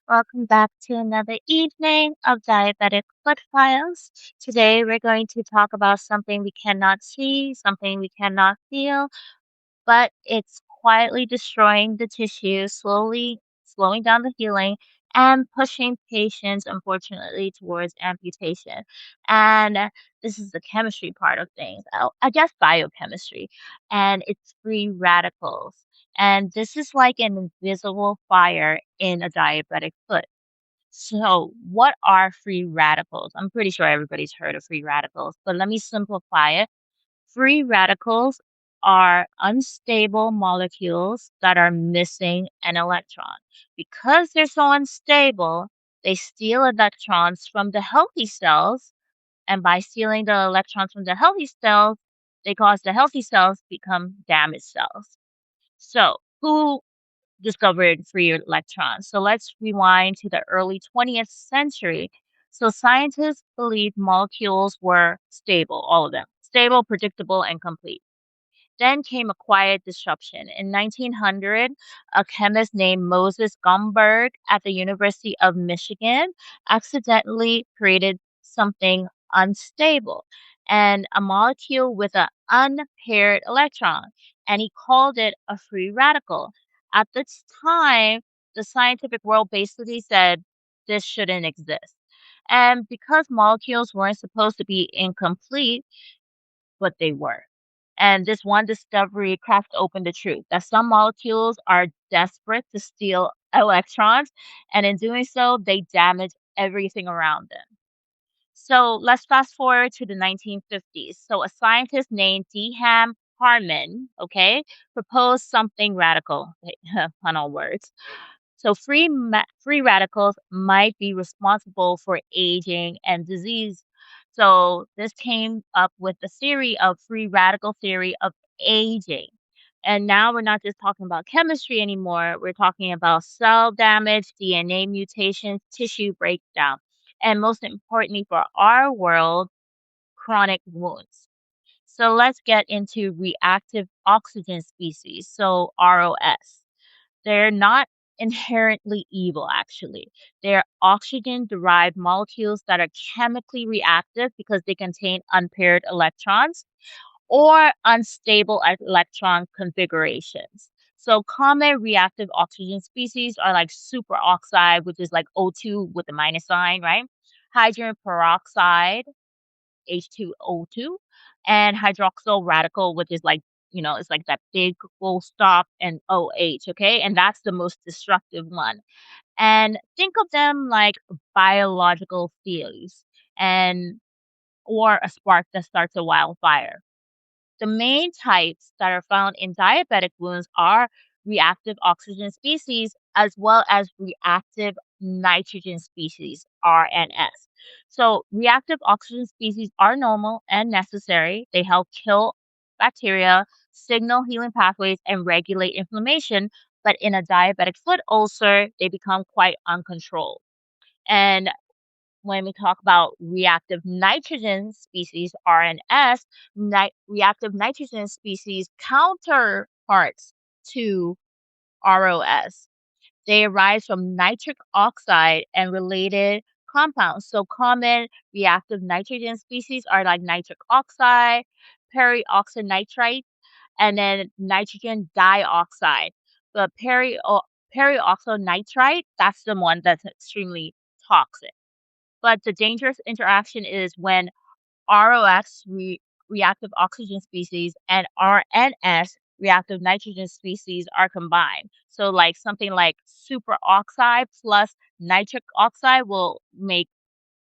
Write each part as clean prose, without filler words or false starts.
Welcome back to another evening of Diabetic Foot Files. Today we're going to talk about something we cannot see, something we cannot feel, but it's quietly destroying the tissue, slowly slowing down the healing and pushing patients, unfortunately, towards amputation. And this is the chemistry part of things. I guess biochemistry, and it's free radicals. And this is like an invisible fire in a diabetic foot. So, what are free radicals? I'm pretty sure everybody's heard of free radicals, but let me simplify it. Free radicals are unstable molecules that are missing an electron. Because they're so unstable, they steal electrons from the healthy cells, and by stealing the electrons from the healthy cells, they cause the healthy cells become damaged cells. So, who discovered free electrons? So let's rewind to the early 20th century. So scientists believed molecules were stable, all of them, stable, predictable, and complete. Then came a quiet disruption. In 1900, a chemist named Moses Gomberg at the University of Michigan accidentally created something unstable and a molecule with an unpaired electron, and he called it a free radical. At this time, the scientific world basically said this shouldn't exist. And because molecules weren't supposed to be incomplete, but they were. And this one discovery cracked open the truth that some molecules are desperate to steal electrons, and in doing so, they damage everything around them. So let's fast forward to the 1950s. So a scientist named D. Ham Harman, okay, proposed something radical. Pun on words. So free radicals might be responsible for aging and disease. So this came up with the theory of free radical theory of aging. And now we're not just talking about chemistry anymore. We're talking about cell damage, DNA mutations, tissue breakdown, and most importantly for our world, chronic wounds. So let's get into reactive oxygen species, so ROS. They're not inherently evil, actually. They're oxygen derived molecules that are chemically reactive because they contain unpaired electrons or unstable electron configurations. So, common reactive oxygen species are like superoxide, which is like O2 with the minus sign, right? Hydrogen peroxide, H2O2, and hydroxyl radical, which is like, it's like that big full stop and OH, okay? And that's the most destructive one. And think of them like biological theories and or a spark that starts a wildfire. The main types that are found in diabetic wounds are reactive oxygen species as well as reactive nitrogen species, RNS. So, reactive oxygen species are normal and necessary. They help kill bacteria, signal healing pathways, and regulate inflammation. But in a diabetic foot ulcer, they become quite uncontrolled. And when we talk about reactive nitrogen species, RNS, reactive nitrogen species counterparts to ROS. They arise from nitric oxide and related compounds. So common reactive nitrogen species are like nitric oxide, peroxynitrite, and then nitrogen dioxide. The peroxynitrite, that's the one that's extremely toxic. But the dangerous interaction is when ROS, reactive oxygen species, and RNS, reactive nitrogen species, are combined. So, like something like superoxide plus nitric oxide will make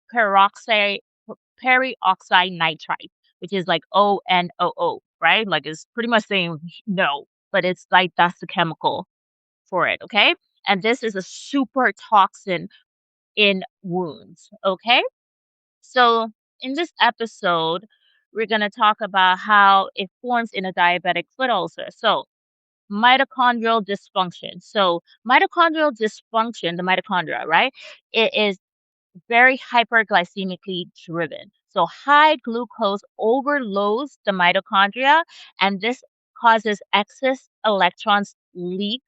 peroxide, peroxide nitrite, which is like ONOO, right? Like it's pretty much saying no, but it's like that's the chemical for it, okay? And this is a super toxin in wounds, okay? So, in this episode, we're going to talk about how it forms in a diabetic foot ulcer. So, mitochondrial dysfunction. So, mitochondrial dysfunction, the mitochondria, right? It is very hyperglycemically driven. So, high glucose overloads the mitochondria, and this causes excess electrons leak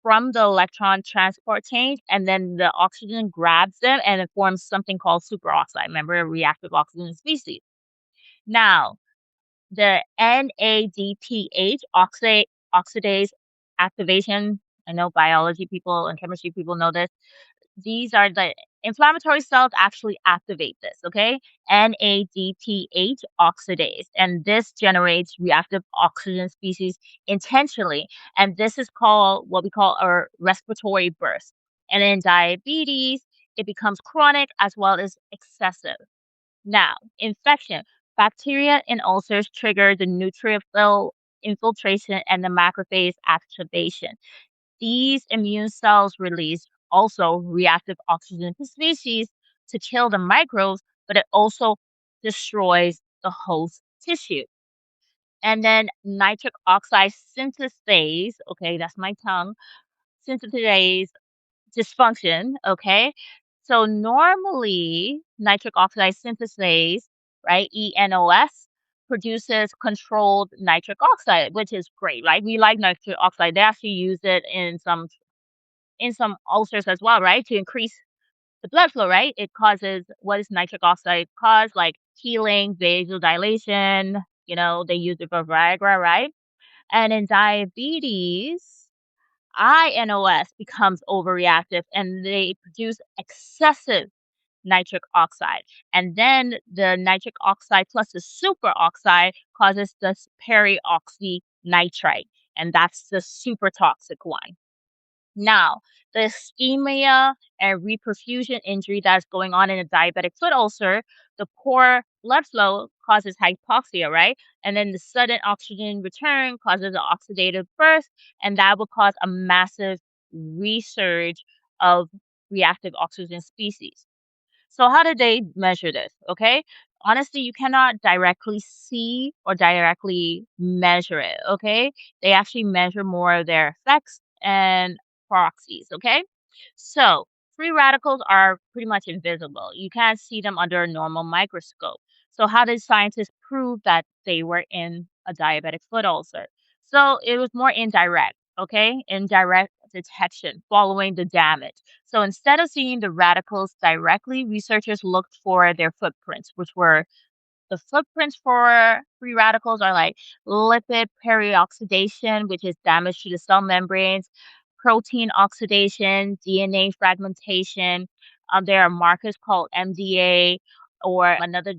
from the electron transport chain, and then the oxygen grabs them and it forms something called superoxide. Remember, reactive oxygen species. Now, the NADPH oxidase activation. I know biology people and chemistry people know this. These are the inflammatory cells actually activate this, okay? NADPH oxidase. And this generates reactive oxygen species intentionally. And this is called what we call a respiratory burst. And in diabetes, it becomes chronic as well as excessive. Now, infection. Bacteria in ulcers trigger the neutrophil infiltration and the macrophage activation. These immune cells release also reactive oxygen species to kill the microbes, but it also destroys the host tissue. And then nitric oxide synthetase, okay, that's my tongue, synthetase dysfunction, okay? So normally nitric oxide synthetase, right, ENOS, produces controlled nitric oxide, which is great, right? We like nitric oxide. They actually use it in some ulcers as well, right? To increase the blood flow, right? It causes what does nitric oxide cause? Like healing, vasodilation, they use it for Viagra, right? And in diabetes, INOS becomes overreactive and they produce excessive nitric oxide. And then the nitric oxide plus the superoxide causes this peroxynitrite. And that's the super toxic one. Now, the ischemia and reperfusion injury that's going on in a diabetic foot ulcer, the poor blood flow causes hypoxia, right? And then the sudden oxygen return causes an oxidative burst, and that will cause a massive resurge of reactive oxygen species. So how did they measure this? Okay. Honestly, you cannot directly see or directly measure it. Okay. They actually measure more of their effects and proxies. Okay. So free radicals are pretty much invisible. You can't see them under a normal microscope. So how did scientists prove that they were in a diabetic foot ulcer? So it was more indirect. Okay. Indirect detection following the damage. So instead of seeing the radicals directly, researchers looked for their footprints, which were the footprints for free radicals are like lipid perioxidation, which is damage to the cell membranes, protein oxidation, DNA fragmentation. There are markers called MDA or another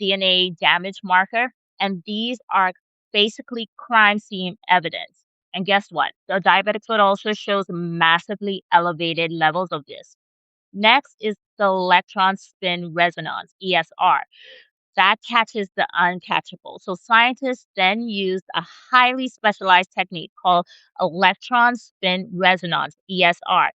DNA damage marker. And these are basically crime scene evidence. And guess what? The diabetic foot ulcer shows massively elevated levels of this. Next is the electron spin resonance, ESR. That catches the uncatchable. So scientists then used a highly specialized technique called electron spin resonance, ESR.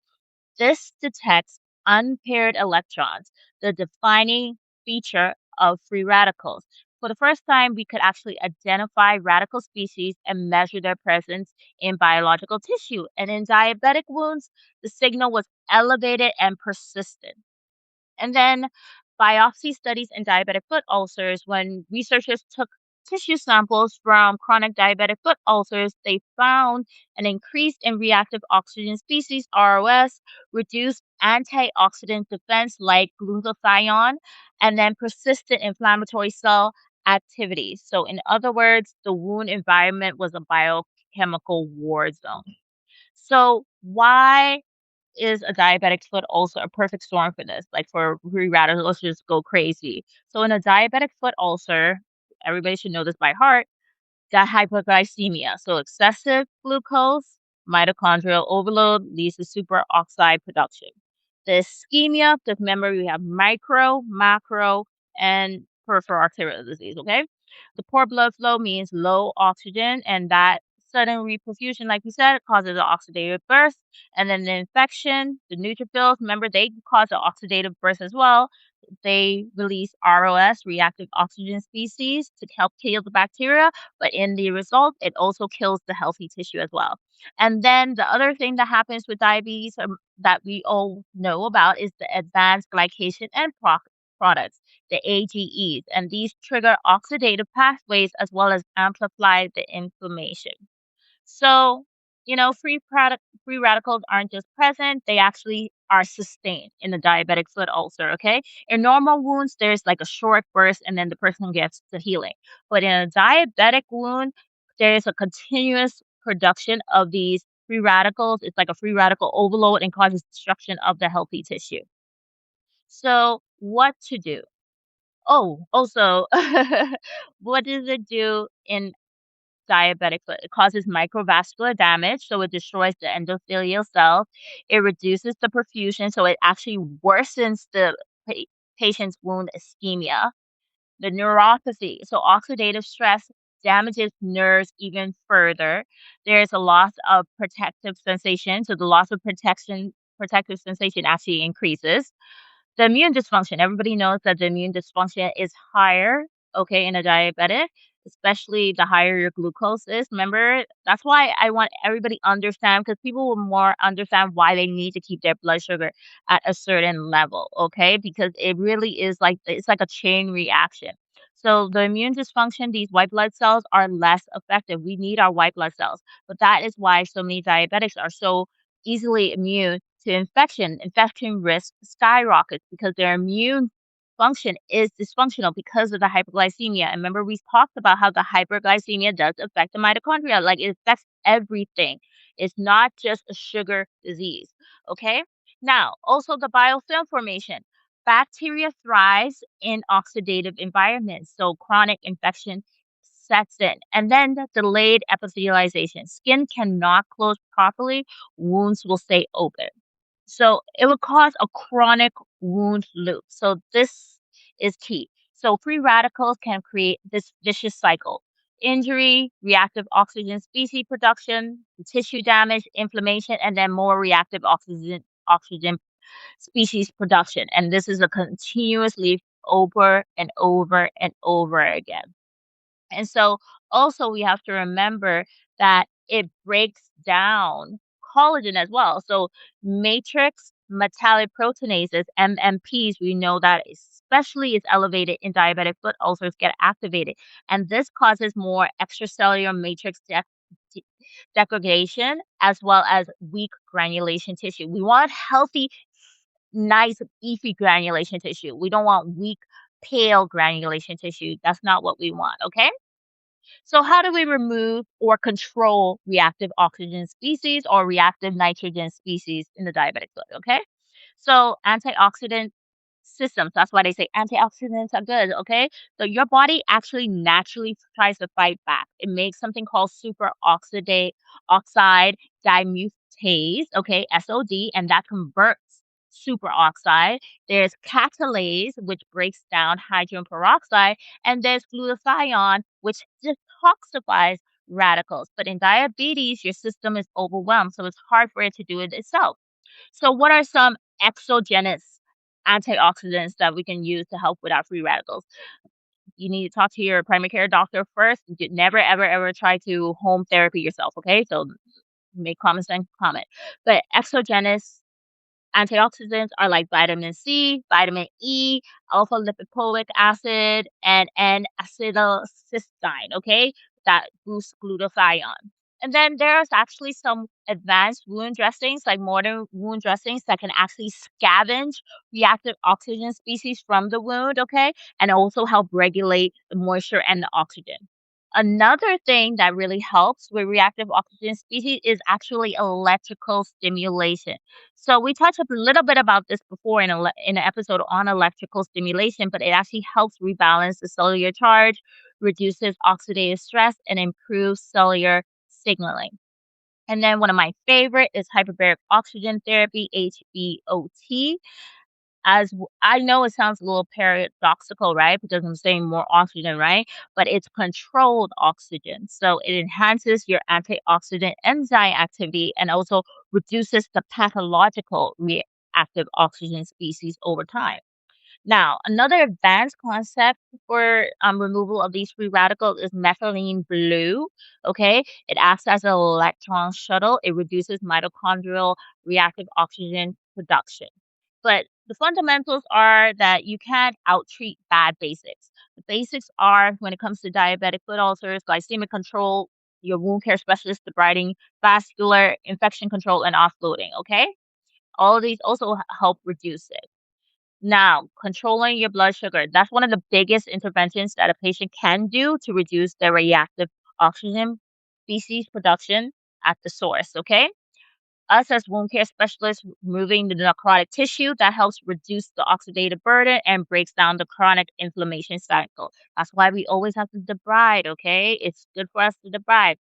This detects unpaired electrons, the defining feature of free radicals. For the first time, we could actually identify radical species and measure their presence in biological tissue. And in diabetic wounds, the signal was elevated and persistent. And then biopsy studies in diabetic foot ulcers, when researchers took tissue samples from chronic diabetic foot ulcers, they found an increase in reactive oxygen species, ROS, reduced antioxidant defense like glutathione, and then persistent inflammatory cell activity. So, in other words, the wound environment was a biochemical war zone. So, why is a diabetic foot ulcer a perfect storm for this? Like for free radicals, let's just go crazy. So in a diabetic foot ulcer, everybody should know this by heart, got hypoglycemia. So excessive glucose, mitochondrial overload leads to superoxide production. The ischemia, because remember we have micro, macro, and peripheral arterial disease, okay? The poor blood flow means low oxygen, and that sudden reperfusion, like we said, causes an oxidative burst. And then the infection, the neutrophils, remember they cause an oxidative burst as well. They release ROS, reactive oxygen species, to help kill the bacteria, but in the result, it also kills the healthy tissue as well. And then the other thing that happens with diabetes that we all know about is the advanced glycation end products, the AGEs, and these trigger oxidative pathways as well as amplify the inflammation. So free radicals aren't just present, they actually are sustained in the diabetic foot ulcer, okay? In normal wounds, there's like a short burst and then the person gets the healing. But in a diabetic wound, there is a continuous production of these free radicals. It's like a free radical overload and causes destruction of the healthy tissue. So, what to do? Oh, also, what does it do in diabetic foot? It causes microvascular damage, so it destroys the endothelial cells. It reduces the perfusion, so it actually worsens the pa- patient's wound ischemia. The neuropathy, so oxidative stress damages nerves even further. There's a loss of protective sensation, so the loss of protective sensation actually increases. The immune dysfunction, everybody knows that the immune dysfunction is higher, okay, in a diabetic, especially the higher your glucose is. Remember, that's why I want everybody understand because people will more understand why they need to keep their blood sugar at a certain level, okay? Because it really is like it's like a chain reaction. So the immune dysfunction, these white blood cells are less effective. We need our white blood cells. But that is why so many diabetics are so easily immune to infection. Infection risk skyrockets because their immune function is dysfunctional because of the hyperglycemia. And remember, we talked about how the hyperglycemia does affect the mitochondria. Like it affects everything. It's not just a sugar disease. Okay. Now, also the biofilm formation. Bacteria thrives in oxidative environments, so chronic infection sets in. And then the delayed epithelialization. Skin cannot close properly, wounds will stay open. So it would cause a chronic wound loop. So this is key. So free radicals can create this vicious cycle. Injury, reactive oxygen species production, tissue damage, inflammation, and then more reactive oxygen species production. And this is a continuous loop over and over and over again. And so also we have to remember that it breaks down collagen as well. So matrix metalloproteinases, MMPs, we know that especially is elevated in diabetic foot ulcers get activated. And this causes more extracellular matrix de- degradation as well as weak granulation tissue. We want healthy, nice, beefy granulation tissue. We don't want weak, pale granulation tissue. That's not what we want, okay? So, how do we remove or control reactive oxygen species or reactive nitrogen species in the diabetic foot? Okay. So, antioxidant systems, that's why they say antioxidants are good. Okay. So, your body actually naturally tries to fight back. It makes something called oxide dimutase, okay, SOD, and that converts superoxide. There's catalase, which breaks down hydrogen peroxide, and there's glutathione, which detoxifies radicals. But in diabetes, your system is overwhelmed, so it's hard for it to do it itself. So, what are some exogenous antioxidants that we can use to help with our free radicals? You need to talk to your primary care doctor first. Never, ever, ever try to home therapy yourself, okay? So, make common sense comment. But exogenous antioxidants are like vitamin C, vitamin E, alpha lipoic acid, and N-acetylcysteine, okay? That boosts glutathione. And then there's actually some advanced wound dressings, like modern wound dressings that can actually scavenge reactive oxygen species from the wound, okay? And also help regulate the moisture and the oxygen. Another thing that really helps with reactive oxygen species is actually electrical stimulation. So we touched a little bit about this before in an episode on electrical stimulation, but it actually helps rebalance the cellular charge, reduces oxidative stress, and improves cellular signaling. And then one of my favorite is hyperbaric oxygen therapy, HBOT. I know it sounds a little paradoxical, right? Because I'm saying more oxygen, right? But it's controlled oxygen. So it enhances your antioxidant enzyme activity and also reduces the pathological reactive oxygen species over time. Now, another advanced concept for removal of these free radicals is methylene blue. Okay, it acts as an electron shuttle. It reduces mitochondrial reactive oxygen production. But the fundamentals are that you can't outtreat bad basics. The basics are when it comes to diabetic foot ulcers, glycemic control. your wound care specialist debriding, vascular, infection control, and offloading, okay? All of these also help reduce it. Now, controlling your blood sugar, that's one of the biggest interventions that a patient can do to reduce their reactive oxygen species production at the source, okay? Us as wound care specialists, removing the necrotic tissue that helps reduce the oxidative burden and breaks down the chronic inflammation cycle. That's why we always have to debride, okay? It's good for us to debride.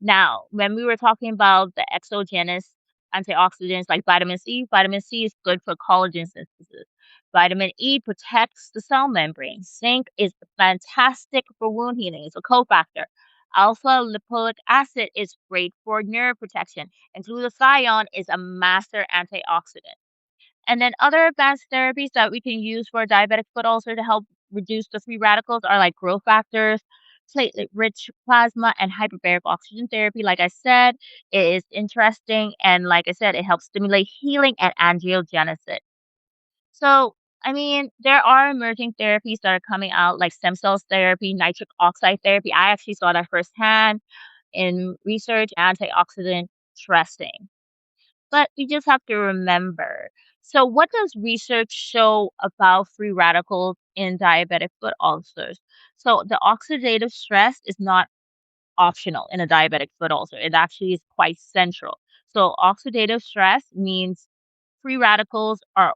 Now, when we were talking about the exogenous antioxidants like vitamin C is good for collagen synthesis. Vitamin E protects the cell membrane. Zinc is fantastic for wound healing. It's a cofactor. Alpha lipoic acid is great for nerve protection, and glutathione is a master antioxidant. And then other advanced therapies that we can use for diabetic foot ulcer to help reduce the free radicals are like growth factors, platelet-rich plasma, and hyperbaric oxygen therapy. Like I said, it is interesting, and like I said, it helps stimulate healing and angiogenesis. So, I mean, there are emerging therapies that are coming out, like stem cells therapy, nitric oxide therapy. I actually saw that firsthand in research, antioxidant stressing. But we just have to remember. So, what does research show about free radicals in diabetic foot ulcers? So, the oxidative stress is not optional in a diabetic foot ulcer. It actually is quite central. So, oxidative stress means free radicals are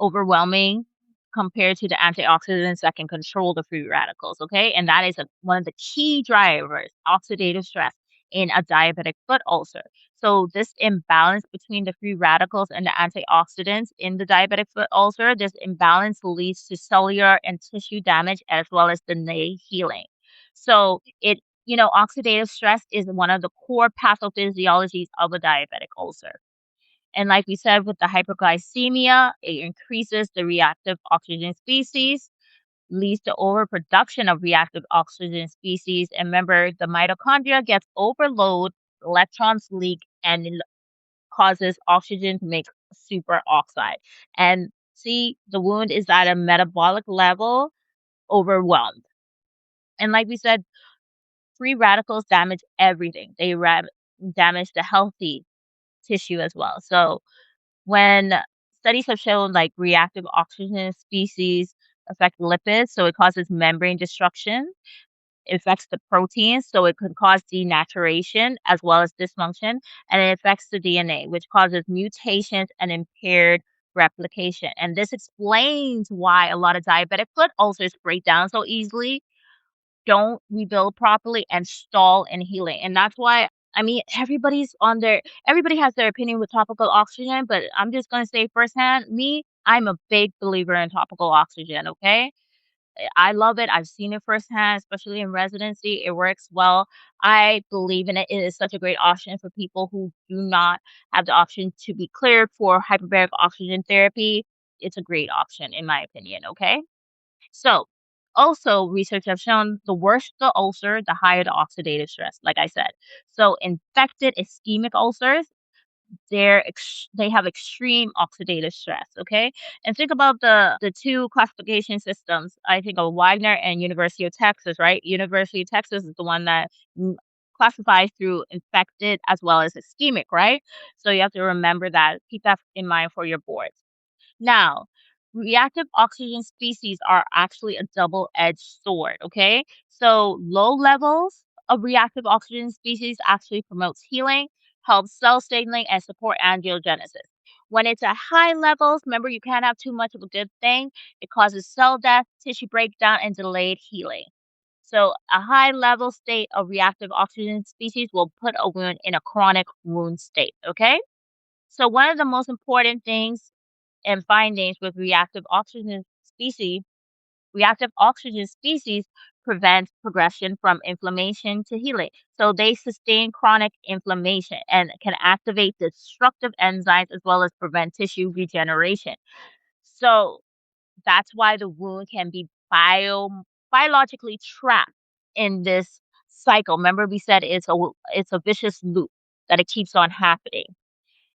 overwhelming compared to the antioxidants that can control the free radicals, okay? And that is one of the key drivers, oxidative stress, in a diabetic foot ulcer. So this imbalance between the free radicals and the antioxidants in the diabetic foot ulcer, this imbalance leads to cellular and tissue damage as well as delayed healing. So oxidative stress is one of the core pathophysiologies of a diabetic ulcer. And like we said, with the hyperglycemia, it increases the reactive oxygen species, leads to overproduction of reactive oxygen species. And remember, the mitochondria gets overload, electrons leak, and it causes oxygen to make superoxide. And see, the wound is at a metabolic level overwhelmed. And like we said, free radicals damage everything. They damage the healthy tissue as well. So when studies have shown like reactive oxygen species affect lipids, so it causes membrane destruction. It affects the proteins, so it could cause denaturation as well as dysfunction, and it affects the DNA, which causes mutations and impaired replication. And this explains why a lot of diabetic foot ulcers break down so easily, don't rebuild properly, and stall in healing. And that's why, I mean, everybody has their opinion with topical oxygen, but I'm just gonna say firsthand, I'm a big believer in topical oxygen, okay? I love it. I've seen it firsthand, especially in residency. It works well. I believe in it. It is such a great option for people who do not have the option to be cleared for hyperbaric oxygen therapy. It's a great option in my opinion, okay? So, also, research have shown the worse the ulcer, the higher the oxidative stress, like I said. So, infected ischemic ulcers, they have extreme oxidative stress, okay? And think about the two classification systems. I think of Wagner and University of Texas, right? University of Texas is the one that classifies through infected as well as ischemic, right? So you have to remember that. Keep that in mind for your boards. Now, reactive oxygen species are actually a double-edged sword, okay? So low levels of reactive oxygen species actually promotes healing, helps cell signaling, and support angiogenesis. When it's at high levels, remember you can't have too much of a good thing. It causes cell death, tissue breakdown, and delayed healing. So a high level state of reactive oxygen species will put a wound in a chronic wound state, okay? So one of the most important things and findings with reactive oxygen species prevent progression from inflammation to healing. So they sustain chronic inflammation and can activate destructive enzymes as well as prevent tissue regeneration. So that's why the wound can be biologically trapped in this cycle. Remember we said it's a vicious loop that it keeps on happening.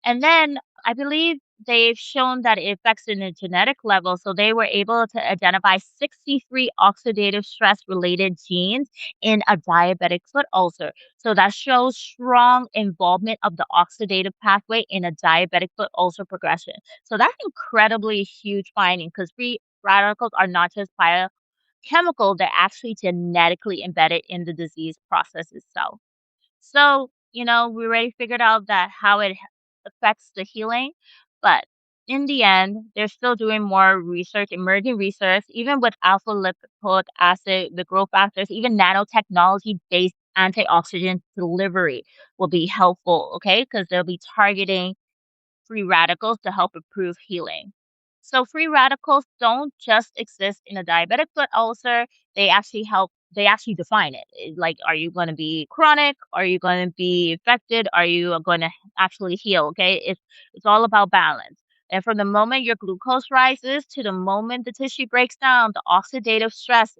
And then I believe they've shown that it affects in a genetic level. So they were able to identify 63 oxidative stress related genes in a diabetic foot ulcer. So that shows strong involvement of the oxidative pathway in a diabetic foot ulcer progression. So that's incredibly huge finding because free radicals are not just biochemical, they're actually genetically embedded in the disease process itself. So, we already figured out that how it affects the healing, but in the end, they're still doing more research, emerging research, even with alpha lipoic acid, the growth factors, even nanotechnology based antioxidant delivery will be helpful, okay? Because they'll be targeting free radicals to help improve healing. So free radicals don't just exist in a diabetic foot ulcer. They actually define it. Like, are you going to be chronic? Are you going to be affected? Are you going to actually heal? Okay. It's all about balance. And from the moment your glucose rises to the moment the tissue breaks down, the oxidative stress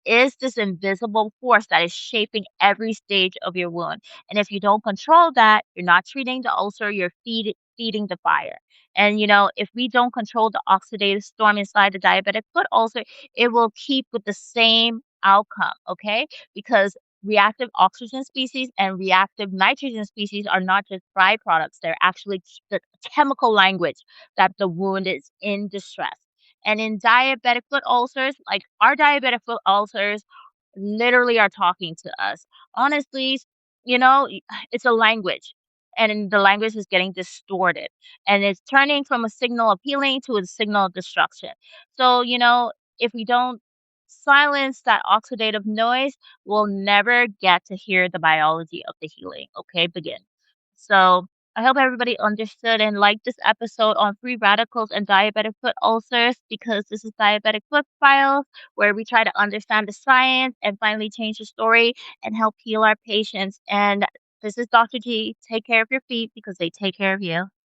is this invisible force that is shaping every stage of your wound. And if you don't control that, you're not treating the ulcer, you're feeding the fire. And if we don't control the oxidative storm inside the diabetic foot ulcer, it will keep with the same outcome, okay? Because reactive oxygen species and reactive nitrogen species are not just byproducts, they're actually the chemical language that the wound is in distress. And in diabetic foot ulcers, like our diabetic foot ulcers literally are talking to us. Honestly, it's a language and the language is getting distorted and it's turning from a signal of healing to a signal of destruction. So, if we don't silence that oxidative noise, we'll never get to hear the biology of the healing, okay, begin. So, I hope everybody understood and liked this episode on free radicals and diabetic foot ulcers because this is Diabetic Foot Files, where we try to understand the science and finally change the story and help heal our patients. And this is Dr. G. Take care of your feet because they take care of you.